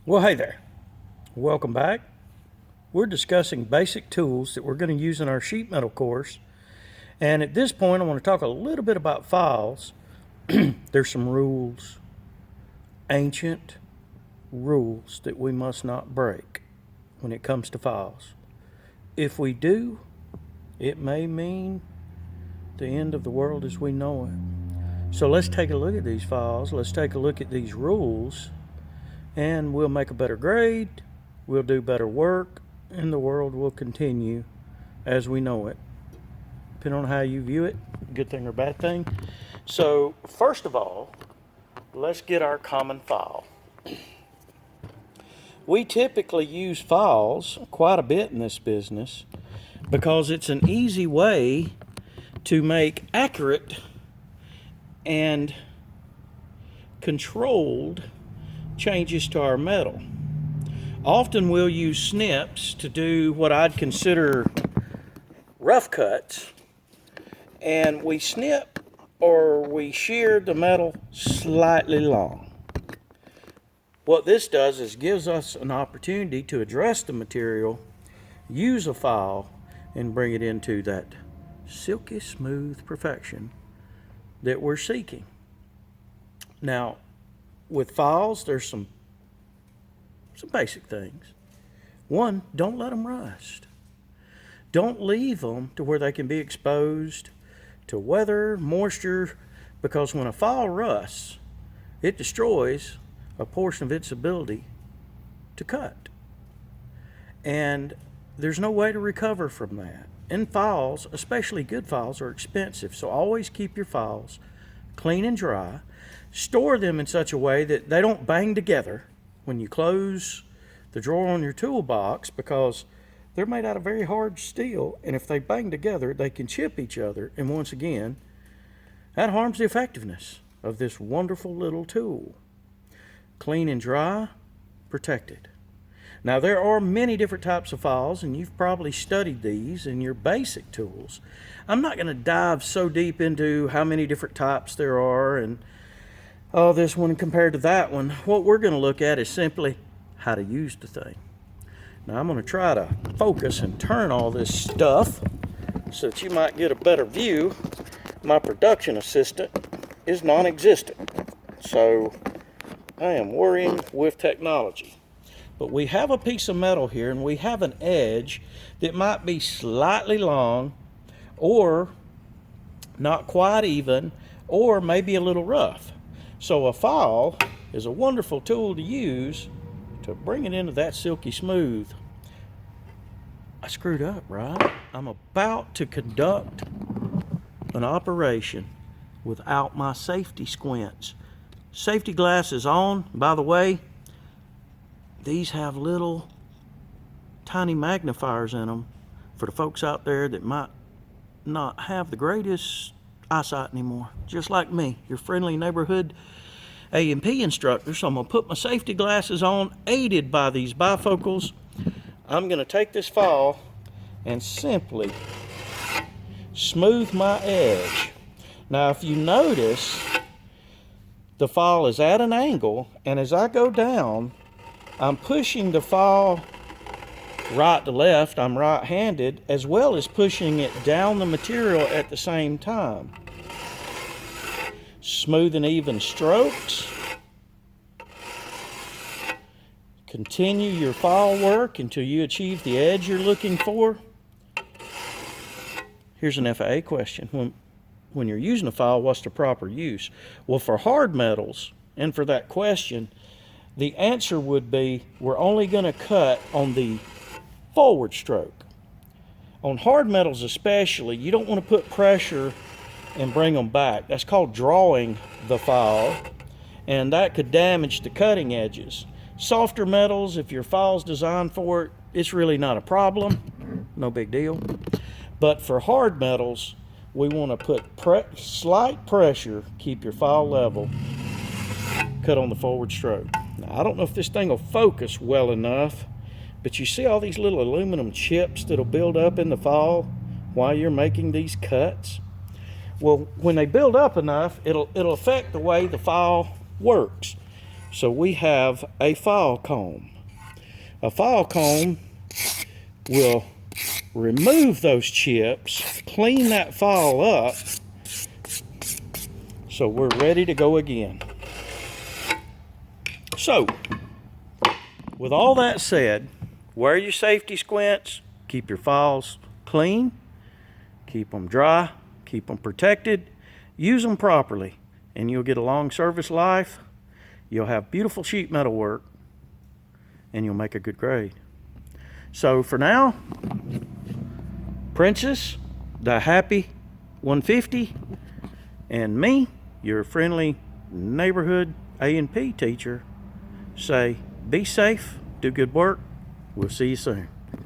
Well, hey there. Welcome back. We're discussing basic tools that we're going to use in our sheet metal course. And at this point, I want to talk a little bit about files. There's some rules, ancient rules that we must not break when it comes to files. If we do, it may mean the end of the world as we know it. So let's take a look at these files. Let's take a look at these rules, and we'll make a better grade, we'll do better work, and the world will continue as we know it, depending on how you view it, good thing or bad thing. So first of all, let's get our common file. We typically use files quite a bit in this business because it's an easy way to make accurate and controlled changes to our metal. Often we'll use snips to do what I'd consider rough cuts, and we snip or we shear the metal slightly long. What this does is gives us an opportunity to address the material, use a file, and bring it into that silky smooth perfection that we're seeking. Now, with files, there's some basic things. One, don't let them rust. Don't leave them to where they can be exposed to weather, moisture, because when a file rusts, it destroys a portion of its ability to cut. And there's no way to recover from that. And files, especially good files, are expensive, so always keep your files clean and dry. Store them in such a way that they don't bang together when you close the drawer on your toolbox, because they're made out of very hard steel, and if they bang together, they can chip each other, and once again, that harms the effectiveness of this wonderful little tool. Clean and dry, protected. Now, there are many different types of files, and you've probably studied these in your basic tools. I'm not going to dive so deep into how many different types there are and this one compared to that one. What we're going to look at is simply how to use the thing. Now, I'm going to try to focus and turn all this stuff so that you might get a better view. My production assistant is non-existent, so I am worrying with technology. But we have a piece of metal here, and we have an edge that might be slightly long, or not quite even, or maybe a little rough. So a file is a wonderful tool to use to bring it into that silky smooth. I screwed up, right? I'm about to conduct an operation without my safety squints. Safety glasses on. By the way, these have little tiny magnifiers in them for the folks out there that might not have the greatest eyesight anymore, just like me, your friendly neighborhood A&P instructor. So I'm going to put my safety glasses on, aided by these bifocals. I'm going to take this file and simply smooth my edge. Now, if you notice, the file is at an angle, and as I go down, I'm pushing the file right to left. I'm right-handed, as well as pushing it down the material at the same time. Smooth and even strokes. Continue your file work until you achieve the edge you're looking for. Here's an FAA question. When you're using a file, what's the proper use? Well, for hard metals, and for that question, the answer would be we're only going to cut on the forward stroke. On hard metals especially, you don't want to put pressure and bring them back. That's called drawing the file, and that could damage the cutting edges. Softer metals, if your file's designed for it, it's really not a problem. No big deal. But for hard metals, we want to put slight pressure, keep your file level, cut on the forward stroke. Now, I don't know if this thing will focus well enough, but you see all these little aluminum chips that'll build up in the file while you're making these cuts? Well, when they build up enough, it'll affect the way the file works. So we have a file comb. A file comb will remove those chips, clean that file up, so we're ready to go again. So, with all that said, wear your safety squints, keep your files clean, keep them dry, keep them protected, use them properly, and you'll get a long service life, you'll have beautiful sheet metal work, and you'll make a good grade. So for now, Princess, the Happy 150, and me, your friendly neighborhood A&P teacher, say be safe, do good work. We'll see you soon.